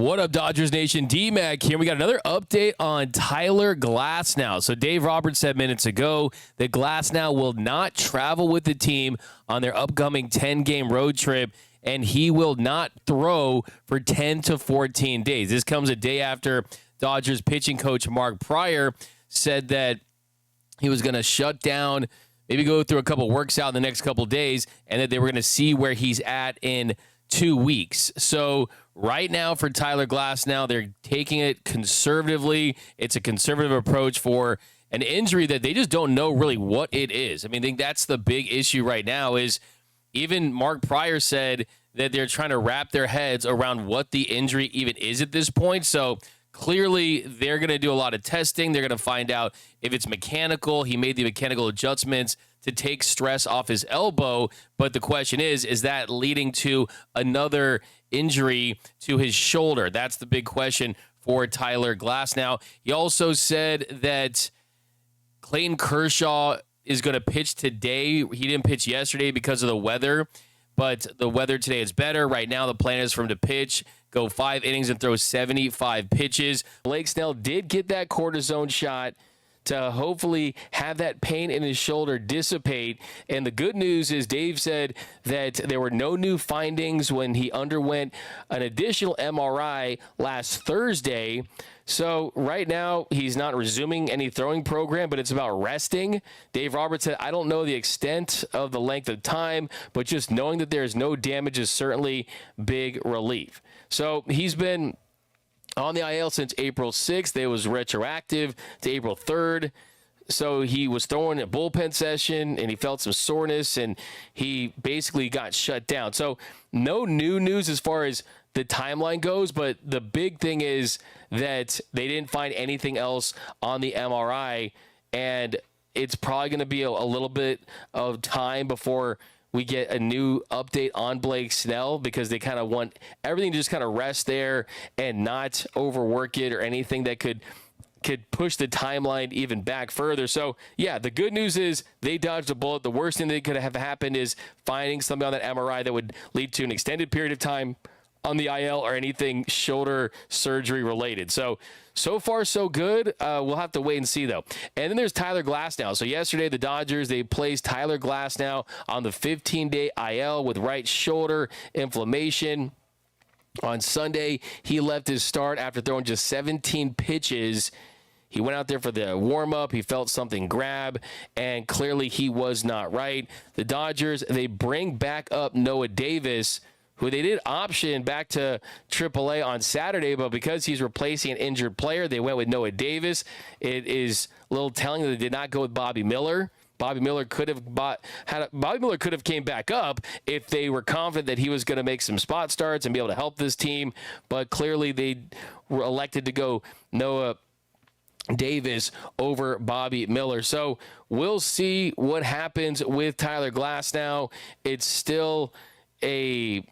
What up, Dodgers Nation? D-Mac here. We got another update on Tyler Glasnow. So Dave Roberts said minutes ago that Glasnow will not travel with the team on their upcoming 10-game road trip, and he will not throw for 10 to 14 days. This comes a day after Dodgers pitching coach Mark Prior said that he was going to shut down, maybe go through a couple works out in the next couple days, and that they were going to see where he's at in 2 weeks. So right now for Tyler Glasnow, they're taking it conservatively. It's a conservative approach for an injury that they just don't know really what it is. I mean, I think that's the big issue right now is even Mark Prior said that they're trying to wrap their heads around what the injury even is at this point. So clearly they're going to do a lot of testing. They're going to find out if it's mechanical. He made the mechanical adjustments to take stress off his elbow. But the question is that leading to another injury to his shoulder? That's the big question for Tyler Glasnow. He also said that Clayton Kershaw is going to pitch today. He didn't pitch yesterday because of the weather, but the weather today is better. Right now, the plan is for him to pitch, go 5 innings, and throw 75 pitches. Blake Snell did get that cortisone shot to hopefully have that pain in his shoulder dissipate. And the good news is Dave said that there were no new findings when he underwent an additional MRI last Thursday. So right now he's not resuming any throwing program, but it's about resting. Dave Roberts said, I don't know the extent of the length of time, but just knowing that there's no damage is certainly big relief. So he's been on the IL since April 6th. It was retroactive to April 3rd. So he was throwing a bullpen session, and he felt some soreness, and he basically got shut down. So no new news as far as the timeline goes, but the big thing is that they didn't find anything else on the MRI, and it's probably going to be a little bit of time before we get a new update on Blake Snell because they kind of want everything to just kind of rest there and not overwork it or anything that could push the timeline even back further. So, yeah, the good news is they dodged a bullet. The worst thing that could have happened is finding something on that MRI that would lead to an extended period of time on the IL or anything shoulder surgery related. So far, so good. We'll have to wait and see, though. And then there's Tyler Glasnow. So yesterday, the Dodgers, they placed Tyler Glasnow on the 15-day IL with right shoulder inflammation. On Sunday, he left his start after throwing just 17 pitches. He went out there for the warm-up. He felt something grab, and clearly he was not right. The Dodgers, they bring back up Noah Davis, who they did option back to AAA on Saturday, but because he's replacing an injured player, they went with Noah Davis. It is a little telling that they did not go with Bobby Miller. Bobby Miller could have came back up if they were confident that he was going to make some spot starts and be able to help this team, but clearly they were elected to go Noah Davis over Bobby Miller. So we'll see what happens with Tyler Glasnow. It's still a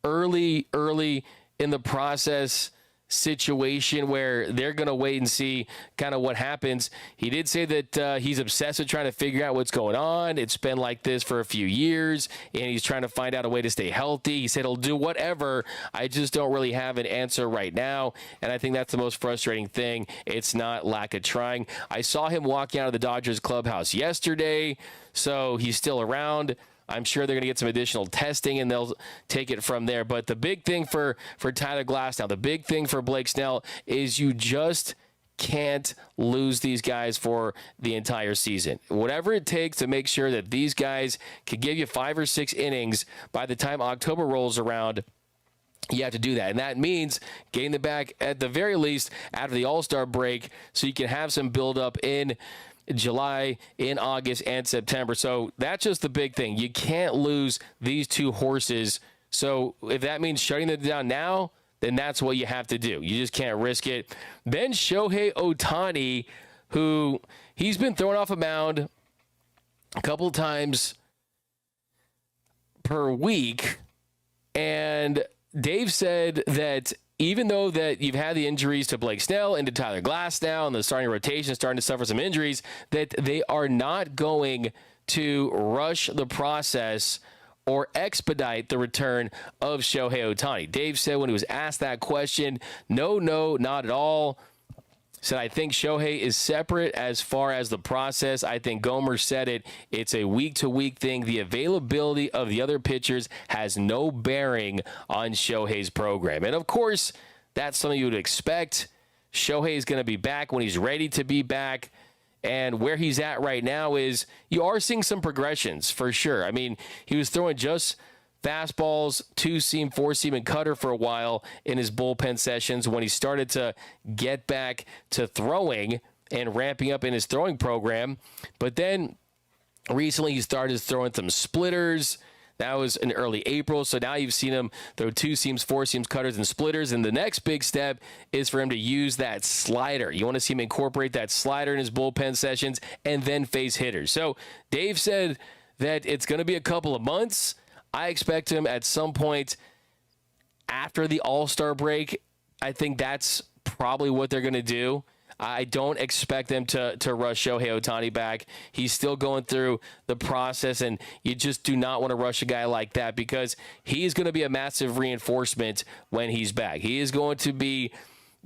early in the process situation where they're going to wait and see kind of what happens. He did say that he's obsessed with trying to figure out what's going on. It's been like this for a few years, and he's trying to find out a way to stay healthy. He said he'll do whatever. I just don't really have an answer right now, and I think that's the most frustrating thing. It's not lack of trying. I saw him walking out of the Dodgers clubhouse yesterday, so he's still around. I'm sure they're going to get some additional testing, and they'll take it from there. But the big thing for Tyler Glasnow, the big thing for Blake Snell is you just can't lose these guys for the entire season. Whatever it takes to make sure that these guys can give you 5 or 6 innings by the time October rolls around, you have to do that. And that means getting them back at the very least after the All-Star break so you can have some build-up in July, in August, and September. So that's just the big thing. You can't lose these two horses. So if that means shutting them down now, then that's what you have to do. You just can't risk it. Then Shohei Ohtani, who he's been thrown off a mound a couple times per week, and Dave said that even though that you've had the injuries to Blake Snell and to Tyler Glasnow and the starting rotation starting to suffer some injuries, that they are not going to rush the process or expedite the return of Shohei Ohtani? Dave said when he was asked that question, no, not at all. Said, I think Shohei is separate as far as the process. I think Gomer said it. It's a week-to-week thing. The availability of the other pitchers has no bearing on Shohei's program. And, of course, that's something you would expect. Shohei is going to be back when he's ready to be back. And where he's at right now is you are seeing some progressions for sure. I mean, he was throwing just fastballs, 2-seam, 4-seam, and cutter for a while in his bullpen sessions. When he started to get back to throwing and ramping up in his throwing program. But then recently he started throwing some splitters. That was in early April. So now you've seen him throw 2-seams, 4-seams, cutters, and splitters. And the next big step is for him to use that slider. You want to see him incorporate that slider in his bullpen sessions and then face hitters. So Dave said that it's going to be a couple of months. I expect him at some point after the All-Star break. I think that's probably what they're going to do. I don't expect them to rush Shohei Ohtani back. He's still going through the process, and you just do not want to rush a guy like that because he is going to be a massive reinforcement when he's back. He is going to be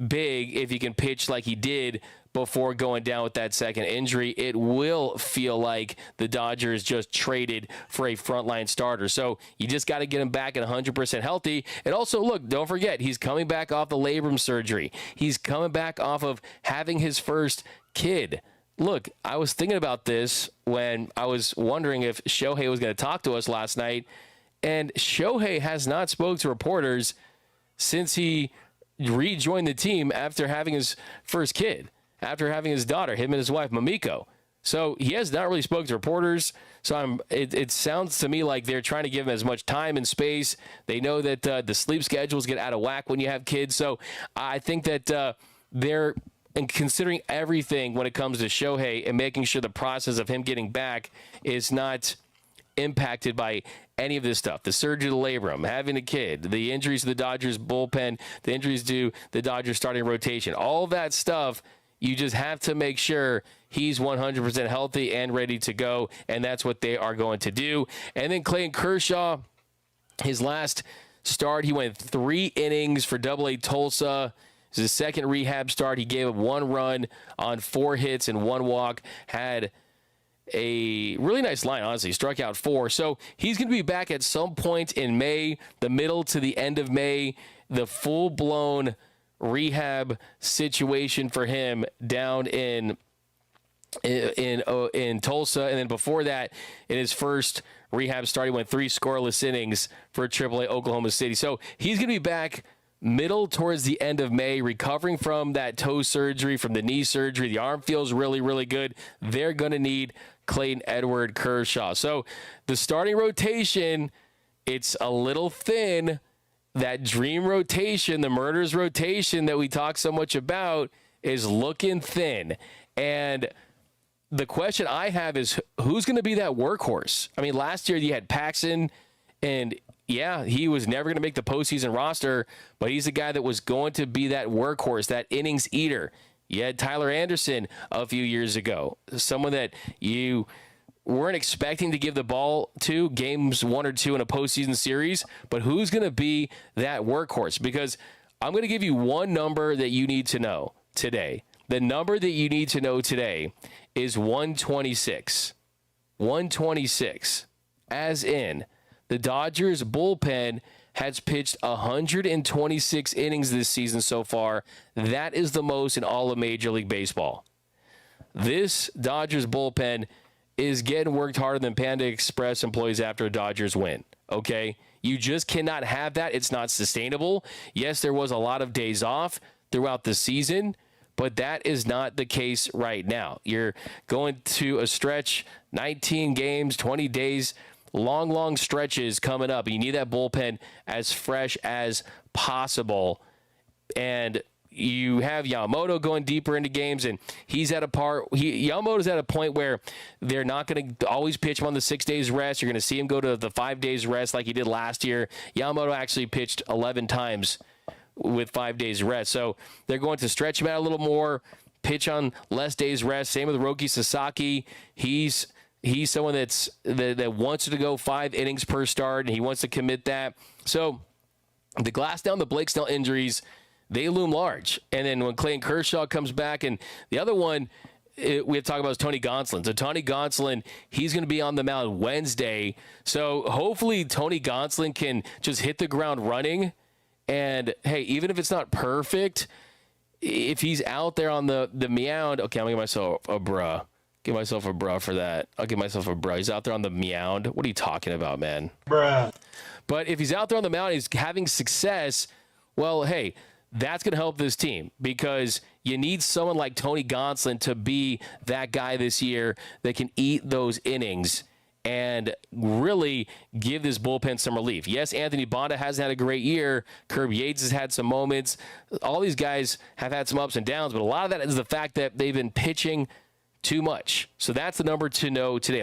big if he can pitch like he did before going down with that second injury. It will feel like the Dodgers just traded for a frontline starter. So you just got to get him back at 100% healthy. And also, look, don't forget, he's coming back off the labrum surgery. He's coming back off of having his first kid. Look, I was thinking about this when I was wondering if Shohei was going to talk to us last night. And Shohei has not spoke to reporters since he rejoined the team after having his first kid, after having his daughter, him and his wife, Mamiko. So he has not really spoken to reporters. So it sounds to me like they're trying to give him as much time and space. They know that the sleep schedules get out of whack when you have kids. So I think that they're considering everything when it comes to Shohei and making sure the process of him getting back is not impacted by any of this stuff. The surgery to the labrum, having a kid, the injuries to the Dodgers bullpen, the injuries to the Dodgers starting rotation, all that stuff. You just have to make sure he's 100% healthy and ready to go, and that's what they are going to do. And then Clayton Kershaw, his last start, he went 3 innings for AA Tulsa. It was his second rehab start. He gave up 1 run on 4 hits and 1 walk, had a really nice line, honestly. Struck out 4. So he's going to be back at some point in May, the middle to the end of May, the full-blown rehab situation for him down in Tulsa. And then before that, in his first rehab start, he went 3 scoreless innings for AAA Oklahoma City. So he's going to be back middle towards the end of May, recovering from that toe surgery, from the knee surgery. The arm feels really, really good. They're going to need Clayton Edward Kershaw. So the starting rotation, it's a little thin. That dream rotation, the murders rotation that we talk so much about, is looking thin. And the question I have is, who's going to be that workhorse? I mean, last year you had Paxton, and yeah, he was never going to make the postseason roster, but he's the guy that was going to be that workhorse, that innings eater. You had Tyler Anderson a few years ago, someone that you weren't expecting to give the ball to games 1 or 2 in a postseason series, but who's going to be that workhorse? Because I'm going to give you one number that you need to know today. The number that you need to know today is 126. 126. As in, the Dodgers bullpen has pitched 126 innings this season so far. That is the most in all of Major League Baseball. This Dodgers bullpen is getting worked harder than Panda Express employees after a Dodgers win, okay? You just cannot have that. It's not sustainable. Yes, there was a lot of days off throughout the season, but that is not the case right now. You're going to a stretch, 19 games, 20 days, long stretches coming up. You need that bullpen as fresh as possible. And you have Yamamoto going deeper into games, and he's at a Yamamoto's at a point where they're not going to always pitch him on the 6 days rest. You're going to see him go to the 5 days rest like he did last year. Yamamoto actually pitched 11 times with 5 days rest. So they're going to stretch him out a little more, pitch on less days rest. Same with Roki Sasaki. He's He's someone that wants to go 5 innings per start, and he wants to commit that. So the Glasnow and the Blake Snell injuries, they loom large. And then when Clayton Kershaw comes back, and the other one we have to talk about is Tony Gonsolin. So Tony Gonsolin, he's going to be on the mound Wednesday. So hopefully Tony Gonsolin can just hit the ground running. And, hey, even if it's not perfect, if he's out there on the mound, okay, I'm going to give myself a bruh. Give myself a bruh for that. I'll give myself a bruh. He's out there on the mound. What are you talking about, man? Bruh. But if he's out there on the mound, he's having success, well, hey, that's going to help this team because you need someone like Tony Gonsolin to be that guy this year that can eat those innings and really give this bullpen some relief. Yes, Anthony Bonda hasn't had a great year. Kirby Yates has had some moments. All these guys have had some ups and downs, but a lot of that is the fact that they've been pitching too much. So that's the number to know today.